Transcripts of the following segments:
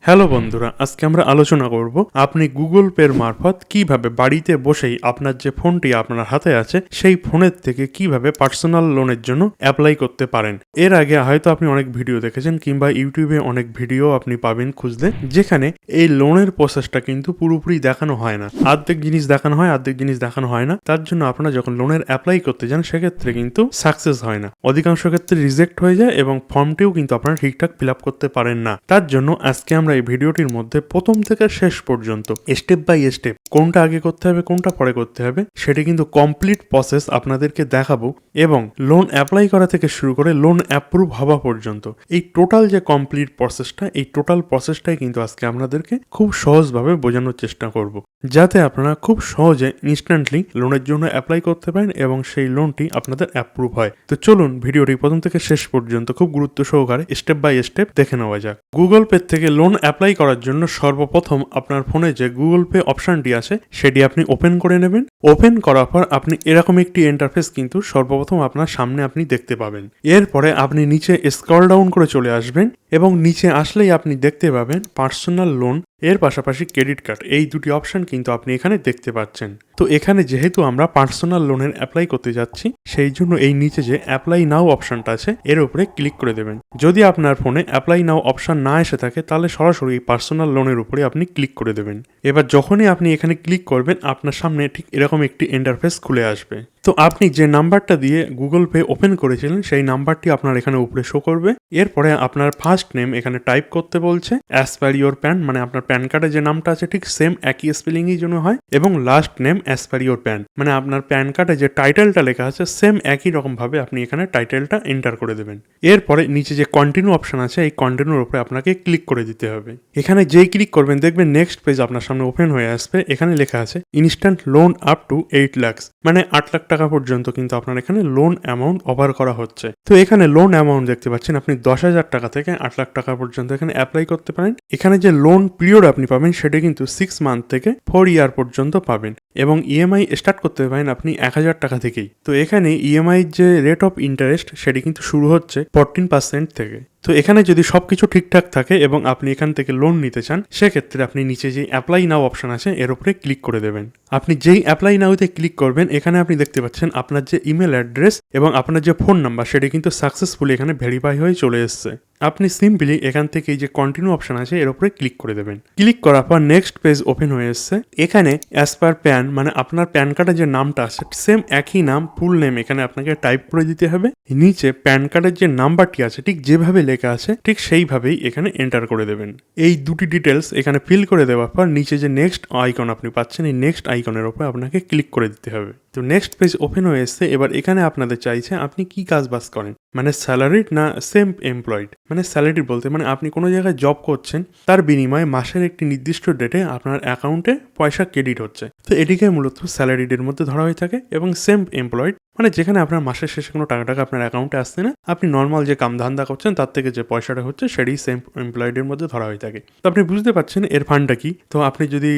Hello বন্ধুরা, আজকে আমরা আলোচনা করব আপনি গুগল পের মারফত কিভাবে বাড়িতে বসেই আপনার যে ফোনটি আপনার হাতে আছে সেই ফোনের থেকে কিভাবে পার্সোনাল লোনের জন্য অ্যাপ্লাই করতে পারেন। এর আগে হয়তো আপনি অনেক ভিডিও দেখেছেন কিংবা ইউটিউবে অনেক ভিডিও আপনি পাবেন খুঁজলে, যেখানে এই লোনের প্রসেসটা কিন্তু পুরোপুরি দেখানো হয় না, অর্ধেক জিনিস দেখানো হয়, অর্ধেক জিনিস দেখানো হয় না। তার জন্য আপনারা যখন লোনের অ্যাপ্লাই করতে যান সেক্ষেত্রে কিন্তু সাকসেস হয় না, অধিকাংশ ক্ষেত্রে রিজেক্ট হয়ে যায় এবং ফর্মটিও কিন্তু আপনারা ঠিকঠাক ফিল আপ করতে পারেন না। তার জন্য আজকে আমরা এই ভিডিওটির মধ্যে প্রথম থেকে শেষ পর্যন্ত স্টেপ বাই স্টেপ কোনটা আগে করতে হবে কোনটা পরে করতে হবে সেটি কিন্তু কমপ্লিট প্রসেস আপনাদেরকে দেখাবো, এবং লোন অ্যাপ্লাই করা থেকে শুরু করে লোন অ্যাপ্রুভ হওয়া পর্যন্ত এই টোটাল যে কমপ্লিট প্রসেসটা, এই টোটাল প্রসেসটাই কিন্তু আজকে আপনাদেরকে খুব সহজভাবে বোঝানোর চেষ্টা করব, যাতে আপনারা খুব সহজে ইনস্ট্যান্টলি লোনের জন্য অ্যাপ্লাই করতে পারেন এবং সেই লোনটি আপনাদের অ্যাপ্রুভ হয়। তো চলুন ভিডিওটি প্রথম থেকে শেষ পর্যন্ত খুব গুরুত্ব সহকারে স্টেপ বাই স্টেপ দেখে নেওয়া যাক। গুগল পে থেকে লোন অ্যাপ্লাই করার জন্য সর্বপ্রথম আপনার ফোনে যে গুগল পে অপশনটি আছে সেটি আপনি ওপেন করে নেবেন। ওপেন করার পর আপনি এরকম একটি ইন্টারফেস কিন্তু সর্বপ্রথম আপনার সামনে আপনি দেখতে পাবেন। এরপরে আপনি নিচে স্ক্রল ডাউন করে চলে আসবেন এবং নিচে আসলেই আপনি দেখতে পাবেন পার্সোনাল লোন, এর পাশাপাশি ক্রেডিট কার্ড, এই দুটি অপশন কিন্তু আপনি এখানে দেখতে পাচ্ছেন। তো এখানে যেহেতু আমরা পার্সোনাল লোনের অ্যাপ্লাই করতে যাচ্ছি, সেই জন্য এই নিচে যে অ্যাপ্লাই নাও অপশনটা আছে এর উপরে ক্লিক করে দেবেন। যদি আপনার ফোনে অ্যাপ্লাই নাও অপশন না এসে থাকে তাহলে সরাসরি এই পার্সোনাল লোনের উপরে আপনি ক্লিক করে দেবেন। এবার যখনই আপনি এখানে ক্লিক করবেন আপনার সামনে ঠিক এরকম একটি ইন্টারফেস খুলে আসবে। তো আপনি যে নাম্বারটা দিয়ে গুগল পে ওপেন করেছিলেন সেই নাম্বারটি আপনার এখানে উপরে শো করবে। এরপরে আপনার ফার্স্ট নেম এখানে টাইপ করতে বলছে, অ্যাজ পার ইওর প্যান, মানে আপনার প্যান কার্ডে যে নামটা আছে ঠিক সেম একই স্পেলিংই যেন হয়, এবং last name as per your PAN, মানে আপনার প্যান কার্ডে যে টাইটেলটা লেখা আছে সেম একই রকম ভাবে আপনি এখানে টাইটেলটা এন্টার করে দেবেন। এরপরে নিচে যে কন্টিনিউ অপশন আছে এই কন্টিনিউর উপরে আপনাকে ক্লিক করে দিতে হবে। এখানে যেই ক্লিক করবেন দেখবেন নেক্সট পেজ আপনার সামনে ওপেন হয়ে আসবে। এখানে লেখা আছে instant loan up to 8 lakh, মানে 8 লাখ টাকা পর্যন্ত কিন্তু আপনার এখানে লোন অ্যামাউন্ট অফার করা হচ্ছে। তো এখানে লোন অ্যামাউন্ট দেখতে পাচ্ছেন আপনি 10,000 টাকা থেকে 8 লাখ টাকা পর্যন্ত এখানে অ্যাপ্লাই করতে পারেন। এখানে যে লোন পিরিয়ড আপনি পাবেন সেটা কিন্তু 6 মান্থ থেকে 4 ইয়ার পর্যন্ত পাবেন, এবং ইএমআই স্টার্ট করতে পারেন আপনি 1,000 টাকা থেকেই। তো এখানে ইএমআই যে রেট অফ ইন্টারেস্ট সেটি কিন্তু শুরু হচ্ছে 14% থেকে। তো এখানে যদি সবকিছু ঠিকঠাক থাকে এবং আপনি এখান থেকে লোন নিতে চান সেক্ষেত্রে আপনি নিচে যে অ্যাপ্লাই নাও অপশন আছে এর উপরে ক্লিক করে দেবেন। আপনি যেই অ্যাপ্লাই নাওতে ক্লিক করবেন এখানে আপনি দেখতে পাচ্ছেন আপনার যে ইমেল অ্যাড্রেস এবং আপনার যে ফোন নাম্বার সেটি কিন্তু সাকসেসফুলি এখানে ভেরিফাই হয়ে চলে এসছে। আপনি সিম্পলি এখান থেকে এই যে কন্টিনিউ অপশন আছে এর উপরে ক্লিক করে দেবেন। ক্লিক করার পর নেক্সট পেজ ওপেন হয়ে এসছে। এখানে অ্যাজ পার প্যান, মানে আপনার প্যান কার্ডের যে নামটা আছে সেম একই নাম, ফুল নেম এখানে আপনাকে টাইপ করে দিতে হবে। নিচে প্যান কার্ডের যে নাম্বারটি আছে ঠিক যেভাবে লেখা আছে ঠিক সেইভাবেই এখানে এন্টার করে দেবেন। এই দুটি ডিটেলস এখানে ফিল করে দেওয়ার পর নিচে যে নেক্সট আইকন আপনি পাচ্ছেন এই নেক্সট আইকনের উপর আপনাকে ক্লিক করে দিতে হবে। তো নেক্সট পেজ ওপেন হয়ে এসছে। এবার এখানে আপনাদের চাইছে আপনি কি কাজ বাজ করেন, মানে স্যালারিড না সেম এমপ্লয়েড। মানে স্যালারিড বলতে মানে আপনি কোনো জায়গায় জব করছেন, তার বিনিময়ে মাসের একটি নির্দিষ্ট ডেটে আপনার অ্যাকাউন্টে পয়সা ক্রেডিট হচ্ছে। তো এটিকে মূলত স্যালারিডের মধ্যে ধরা হয়ে থাকে। এবং সেম এমপ্লয়েড মানে যেখানে আপনার মাসের শেষে কোনো টাকা আপনার অ্যাকাউন্টে আসছে না, আপনি নর্মাল যে কাম ধান্দা করছেন তার থেকে যে পয়সাটা হচ্ছে সেটি সেম এমপ্লয়েডের মধ্যে ধরা হয়ে থাকে। তো আপনি বুঝতে পারছেন এর ফান্ডটা কি। তো আপনি যদি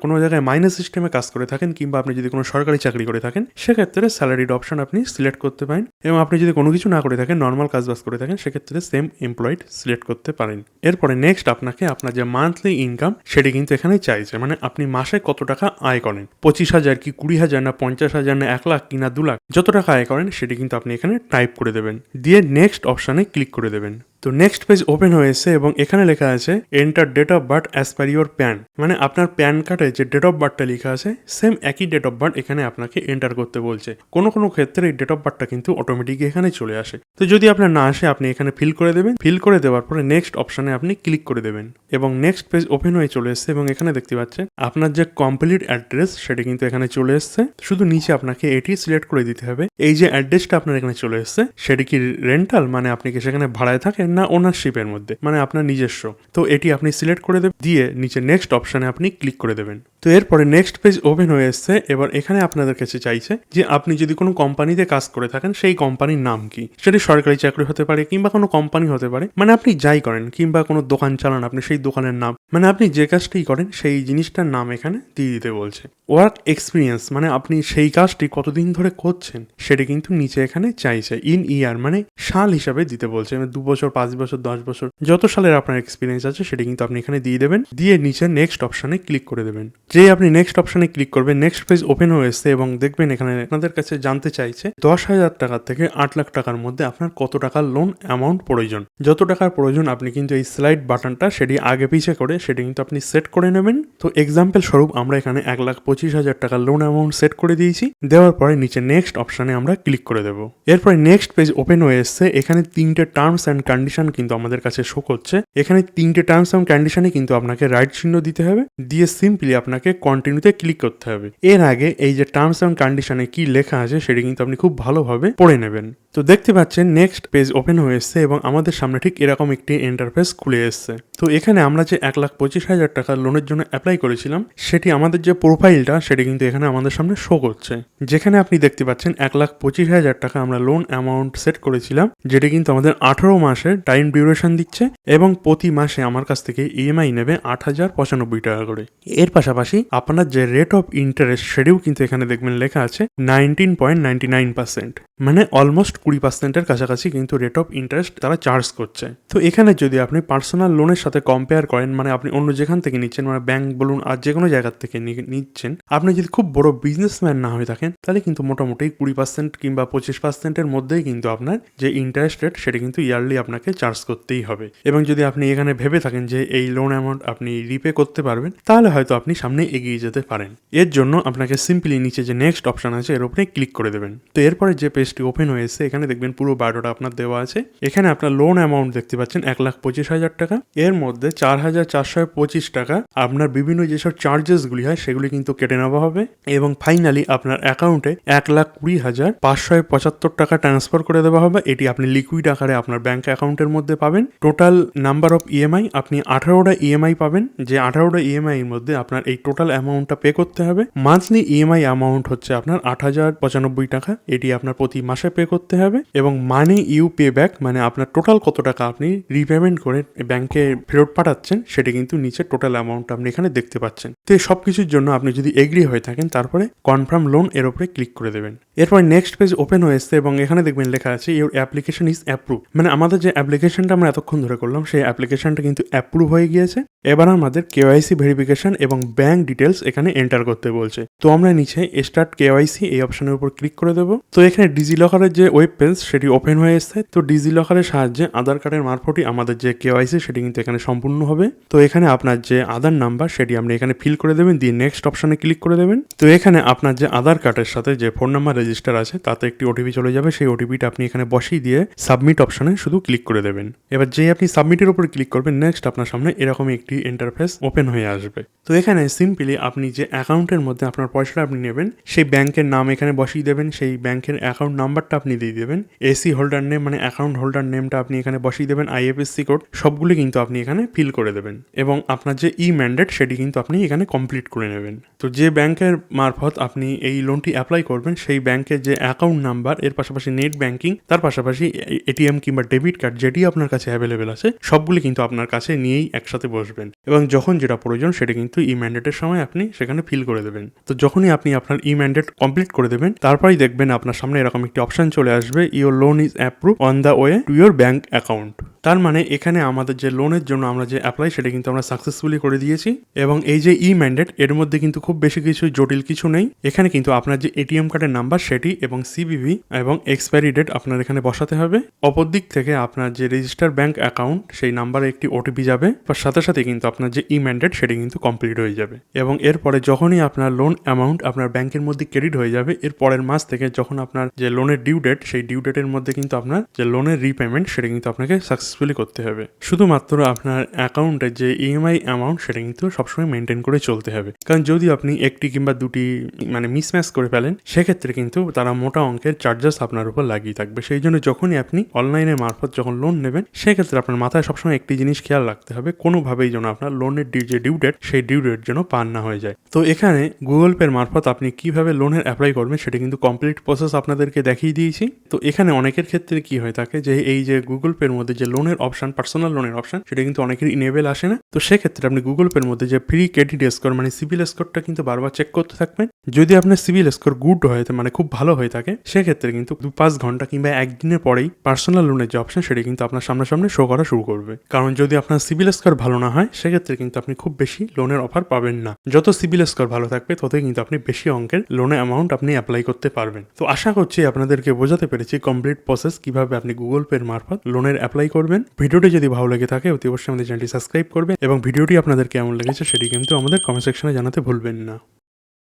কোনো জায়গায় মাইনাস সিস্টেমে কাজ করে থাকেন কিংবা আপনি যদি কোনো সরকারি চাকরি করে থাকেন সেক্ষেত্রে স্যালারিড অপশন আপনি সিলেক্ট করতে পারেন, এবং আপনি যদি কোনো কিছু না করে থাকেন নর্মাল কাজ বাজ করে থাকেন সেক্ষেত্রে সেম এমপ্লয়েড সিলেক্ট করতে পারেন। এরপরে নেক্সট আপনাকে আপনার যে মান্থলি ইনকাম সেটি কিন্তু এখানে চাইছে, মানে আপনি মাসে কত টাকা আয় করেন, 25,000 কি 20,000 না 50,000 না 1 লাখ কি না 2 লাখ, যত টাকা আয় করেন সেটি কিন্তু আপনি এখানে টাইপ করে দেবেন, দিয়ে নেক্সট অপশানে ক্লিক করে দেবেন। তো নেক্সট পেজ ওপেন হয়েছে এবং এখানে লেখা আছে enter date of birth as per your PAN, মানে আপনার প্যান কার্ডে যে ডেট অফ বার্থটা লেখা আছে সেম একই ডেট অফ বার্থ এখানে আপনাকে এন্টার করতে বলছে। কোনো কোনো ক্ষেত্রে এই ডেট অফ বার্থটা কিন্তু অটোমেটিক এখানে চলে আসে। তো যদি আপনার না আসে আপনি এখানে ফিল করে দেবেন। ফিল করে দেওয়ার পরে নেক্সট অপশানে আপনি ক্লিক করে দেবেন এবং নেক্সট পেজ ওপেন হয়ে চলে এসছে এবং এখানে দেখতে পাচ্ছেন আপনার যে কমপ্লিট অ্যাড্রেস সেটি কিন্তু এখানে চলে এসছে। শুধু নিচে আপনাকে এটি সিলেক্ট করে দিতে হবে। এই যে অ্যাড্রেসটা আপনার এখানে চলে এসছে সেটি কি রেন্টাল, মানে আপনি কি সেখানে ভাড়ায় থাকেন, না ওনারশিপের মধ্যে, মানে আপনার নিজস্ব। তো এটি আপনি সিলেক্ট করে দিয়ে নিচে নেক্সট অপশানে আপনি ক্লিক করে দেবেন। তো এরপরে নেক্সট পেজ ওপেন হয়ে এসছে। এবার এখানে আপনাদের কাছে চাইছে যে আপনি যদি কোনো কোম্পানিতে কাজ করে থাকেন সেই কোম্পানির নাম কি, সেটি সরকারি চাকরি হতে পারে কিংবা কোনো কোম্পানি হতে পারে, মানে আপনি যাই করেন কিংবা কোনো দোকান চালান আপনি সেই দোকানের নাম, মানে আপনি যে কাজটি করেন সেই জিনিসটার নাম এখানে দিয়ে দিতে বলছে। ওয়ার্ক এক্সপিরিয়েন্স মানে আপনি সেই কাজটি কতদিন ধরে করছেন সেটি কিন্তু নিচে এখানে চাইছে। ইন ইয়ার মানে সাল হিসাবে দিতে বলছে, 2 বছর 5 বছর 10 বছর যত সালের আপনার এক্সপিরিয়েন্স আছে সেটি কিন্তু আপনি এখানে দিয়ে দেবেন। দিয়ে নিচে নেক্সট অপশনে ক্লিক করে দেবেন। যে আপনি নেক্সট অপশনে ক্লিক করবেন নেক্সট পেজ ওপেন হয়ে এসছে এবং দেখবেন এখানে আপনাদের কাছে জানতে চাইছে 10,000 টাকা থেকে 8 লাখ টাকার মধ্যে আপনার কত টাকার লোন অ্যামাউন্ট প্রয়োজন। যত টাকার প্রয়োজন আপনি কিন্তু এই স্লাইড বাটনটা সেটি আগে পিছে করে সেটি কিন্তু আপনি সেট করে নেবেন। তো এক্সাম্পল স্বরূপ আমরা এখানে 1,25,000 টাকার লোন অ্যামাউন্ট সেট করে দিয়েছি। দেওয়ার পরে নিচে নেক্সট অপশনে আমরা ক্লিক করে দেবো। এরপরে নেক্সট পেজ ওপেন হয়ে এসছে। এখানে 3টে টার্মস অ্যান্ড কন্ডিশন কিন্তু আমাদের কাছে শো করছে। এখানে 3টে টার্মস অ্যান্ড কন্ডিশনে কিন্তু আপনাকে রাইট চিহ্ন দিতে হবে, দিয়ে সিম্পলি আপনাকে কন্টিনিউতে ক্লিক করতে হবে। এর আগে এই যে টার্মস অ্যান্ড কন্ডিশনে কি লেখা আছে সেটি কিন্তু আপনি খুব ভালোভাবে পড়ে নেবেন। তো দেখতে পাচ্ছেন নেক্সট পেজ ওপেন হয়ে এসছে এবং আমাদের সামনে ঠিক এরকম একটি ইন্টারফেস খুলে এসছে। তো এখানে আমরা যে 1,25,000 টাকার লোনের জন্য অ্যাপ্লাই করেছিলাম সেটি আমাদের যে প্রোফাইলটা সেটি কিন্তু এখানে আমাদের সামনে শো করছে। যেখানে আপনি দেখতে পাচ্ছেন 1,25,000 টাকা আমরা লোন অ্যামাউন্ট সেট করেছিলাম, যেটি কিন্তু আমাদের 18 মাসের টাইম ডিউরেশন দিচ্ছে এবং প্রতি মাসে আমার কাছ থেকে ইএমআই নেবে 8,095 টাকা করে। এর পাশাপাশি আপনার যে রেট অফ ইন্টারেস্ট সেটিও কিন্তু এখানে দেখবেন লেখা আছে 19.99%, মানে অলমোস্ট 20%-এর কাছাকাছি কিন্তু রেট অফ ইন্টারেস্ট তারা চার্জ করছে। তো এখানে যদি আপনি পার্সোনাল লোনের সাথে কম্পেয়ার করেন, মানে আপনি অন্য যেখান থেকে নিচ্ছেন, মানে ব্যাংক বলুন আর যে কোনো জায়গা থেকে নিচ্ছেন, আপনি যদি খুব বড় বিজনেসম্যান না হয়ে থাকেন তাহলে কিন্তু মোটামুটি 20% কিংবা 25%-এর মধ্যেই কিন্তু আপনার যে ইন্টারেস্ট রেট সেটা কিন্তু ইয়ারলি আপনাকে চার্জ করতেই হবে। এবং যদি আপনি এখানে ভেবে থাকেন যে এই লোন অ্যামাউন্ট আপনি রিপে করতে পারবেন তাহলে হয়তো আপনি সামনে এগিয়ে যেতে পারেন। এর জন্য আপনাকে সিম্পলি নিচে যে নেক্সট অপশন আছে এর উপরে ক্লিক করে দেবেন। তো এরপরে যে পেজটি ওপেন হয়েছে এখানে দেখবেন পুরো বায়োডাটা আপনার দেওয়া আছে। এখানে আপনার লোন অ্যামাউন্ট দেখতে পাচ্ছেন 1,25,000 টাকা। এর মধ্যে 4,425 টাকা আপনার বিভিন্ন যেসব চার্জেসগুলি হয় সেগুলি কিন্তু কেটে নেওয়া হবে এবং ফাইনালি আপনার অ্যাকাউন্টে 1,20,575 টাকা ট্রান্সফার করে দেওয়া হবে। এটি আপনি লিকুইড আকারে আপনার ব্যাংক অ্যাকাউন্টের মধ্যে পাবেন। টোটাল নাম্বার অফ ইএমআই আপনি 18টা ইএমআই পাবেন, যে 18টা ইএমআই এর মধ্যে আপনার এই টোটাল অ্যামাউন্টটা পে করতে হবে। মান্থলি ইএমআই অ্যামাউন্ট হচ্ছে আপনার 8,095 টাকা, এটি আপনার প্রতি মাসে পে করতে হবে। এবং মানি ইউ পে ব্যাক মানে আপনার টোটাল কত টাকা আপনি রিপেমেন্ট করে ব্যাংকে ফেরত পাঠাচ্ছেন সেটা কিন্তু নিচে টোটাল অ্যামাউন্ট আপনি এখানে দেখতে পাচ্ছেন। তো এই সব কিছুর জন্য আপনি যদি এগ্রি হয়ে থাকেন তারপরে কনফার্ম লোন এর উপরে ক্লিক করে দেবেন। এরপর নেক্সট পেজ ওপেন হয়ে এসছে এবং এখানে দেখবেন লেখা আছে ইউর অ্যাপ্লিকেশন ইজ অ্যাপ্রুভ, মানে আমাদের যে অ্যাপ্লিকেশনটা আমরা এতক্ষণ ধরে করলাম সেই অ্যাপ্লিকেশনটা কিন্তু অ্যাপ্রুভ হয়ে গিয়েছে। এবার আমাদের কেওয়াইসি ভেরিফিকেশন এবং ব্যাংক ডিটেলস এখানে এন্টার করতে বলছে। তো আমরা নিচে স্টার্ট কেওয়াইসি এই অপশনের উপর ক্লিক করে দেবো। তো এখানে ডিজিলকারের যে ওয়েব পেজ সেটি ওপেন হয়ে এসছে। তো ডিজিলকারের সাহায্যে আধার কার্ডের মারফতই আমাদের যে কেওয়াইসি সেটি কিন্তু এখানে সম্পূর্ণ হবে। তো এখানে আপনার যে আধার নাম্বার সেটি আপনি এখানে ফিল করে দেবেন, দিয়ে নেক্সট অপশনে ক্লিক করে দেবেন। তো এখানে আপনার যে আধার কার্ডের সাথে যে ফোন নাম্বার রেজিস্টার আছে তাতে একটি ওটিপি চলে যাবে, সেই ওটিপিটা আপনি এখানে বসিয়ে দিয়ে সাবমিট অপশনে শুধু ক্লিক করে দেবেন। এবার যেই আপনি সাবমিটের উপর ক্লিক করবেন নেক্সট আপনার সামনে এরকমই একটি ইন্টারফেস ওপেন হয়ে আসবে। তো এখানে সিম্পলি আপনি যে অ্যাকাউন্টের মধ্যে আপনার পয়সাটা আপনি নেবেন সেই ব্যাংকের নাম এখানে বসিয়ে দেবেন, সেই ব্যাংকের অ্যাকাউন্ট নাম্বারটা আপনি দিয়ে দেবেন, এসি হোল্ডার নেম মানে অ্যাকাউন্ট হোল্ডার নেমটা আপনি এখানে বসিয়ে দেবেন, আইএফএসসি কোড সবগুলি কিন্তু আপনি এখানে ফিল করে দেবেন এবং আপনার যে ই ম্যান্ডেট সেটি কিন্তু আপনি এখানে কমপ্লিট করে নেবেন। তো যে ব্যাংকের মারফত আপনি এই লোনটি অ্যাপ্লাই করবেন সেই ব্যাংকের যে অ্যাকাউন্ট নাম্বার, এর পাশাপাশি নেট ব্যাংকিং, তার পাশাপাশি এটিএম কিংবা ডেবিট কার্ড যেটি আপনার কাছে অ্যাভেলেবেল আছে সবগুলি কিন্তু আপনার কাছে নিয়েই একসাথে বসবেন এবং যখন যেটা প্রয়োজন সেটা কিন্তু ই ম্যান্ডেটের সময় আপনি সেখানে ফিল করে দেবেন। তো যখনই আপনি আপনার ই ম্যান্ডেট কমপ্লিট করে দেবেন তারপরেই দেখবেন আপনার সামনে এরকম একটি অপশন চলে আসবে, your loan is approve on the way to your bank account. তার মানে এখানে আমাদের যে লোনের জন্য আমরা যে অ্যাপ্লাই সেটা কিন্তু আমরা সাকসেসফুলি করে দিয়েছি এবং এই যে ই ম্যান্ডেট এর মধ্যে কিন্তু খুব বেশি কিছু জটিল কিছু নেই। এখানে কিন্তু আপনার যে এটিএম কার্ডের নাম্বার সেটি এবং সিভিভি এবং এক্সপায়ারি ডেট আপনার এখানে বসাতে হবে। অপর দিক থেকে আপনার যে রেজিস্টার ব্যাংক অ্যাকাউন্ট সেই নাম্বারে একটি ওটিপি যাবে, তার সাথে সাথে কিন্তু আপনার যে ই ম্যান্ডেট সেটি কিন্তু কমপ্লিট হয়ে যাবে এবং এরপরে যখনই আপনার লোন অ্যামাউন্ট আপনার ব্যাংকের মধ্যে ক্রেডিট হয়ে যাবে এর পরের মাস থেকে যখন আপনার যে লোনের ডিউ ডেট সেই ডিউ ডেটের মধ্যে কিন্তু আপনার যে লোনের রিপেমেন্ট সেটা কিন্তু আপনাকে সাকসেসফুলি করতে হবে। শুধুমাত্র আপনার অ্যাকাউন্টে যে ইএমআই অ্যামাউন্ট সেটা কিন্তু সবসময় মেনটেন করে চলতে হবে, কারণ যদি আপনি একটি কিংবা দুটি মানে মিসম্যাচ করে ফেলেন, সেক্ষেত্রে কিন্তু তারা মোটা অঙ্কের চার্জেস আপনার উপর লাগিয়ে থাকবে। সেই জন্য যখনই আপনি অনলাইনের মারফত যখন লোন নেবেন, সেক্ষেত্রে আপনার মাথায় সবসময় একটি জিনিস খেয়াল রাখতে হবে, কোনোভাবেই যেন আপনার লোনের যে ডিউ ডেট সেই ডিউ ডেট যেন পার না হয়ে যায়। তো এখানে গুগল পের মারফত আপনি কিভাবে লোনের অ্যাপ্লাই করবেন সেটা কিন্তু কমপ্লিট প্রসেস আপনাদেরকে দেখিয়ে দিয়েছি। তো এখানে অনেকের ক্ষেত্রে কি হয়ে থাকে যে এই যে গুগল পের মধ্যে যে লোনের অপশন, পার্সোনাল লোনের অপশন, সেটা কিন্তু অনেকের ইনেবল আসে না। তো সেক্ষেত্রে আপনি গুগল পের মধ্যে যে ফ্রি ক্রেডিট স্কোর মানে সিবিল স্কোরটা কিন্তু বারবার চেক করতে থাকবেন। যদি আপনার সিবিল স্কোর গুড হয়ে মানে খুব ভালো হয়ে থাকে, সেক্ষেত্রে কিন্তু 2-5 ঘন্টা কিংবা একদিনের পরেই পার্সোনাল লোনের যে অপশন সেটা কিন্তু আপনার সামনাসামনি শো করা শুরু করবে। কারণ যদি আপনার সিবিল স্কোর ভালো না হয়, সেক্ষেত্রে কিন্তু আপনি খুব বেশি লোনের অফার পাবেন না। যত সিবিল স্কোর ভালো থাকবে ততই কিন্তু আপনি বেশি অঙ্কের লোনের অ্যামাউন্ট আপনি অ্যাপ্লাই করতে পারবেন। তো আশা করছি আপনাদেরকে বোঝাতে পেরেছি কমপ্লিট প্রসেস কিভাবে আপনি গুগল পের মারফত লোনের অ্যাপ্লাই করবেন। ভিডিওটি যদি ভালো লেগে থাকে অতি অবশ্যই আমাদের চ্যানেলটি সাবস্ক্রাইব করবেন এবং ভিডিওটি আপনাদের কেমন লেগেছে সেটি কিন্তু আমাদের কমেন্ট সেকশনে জানাতে ভুলবেন না।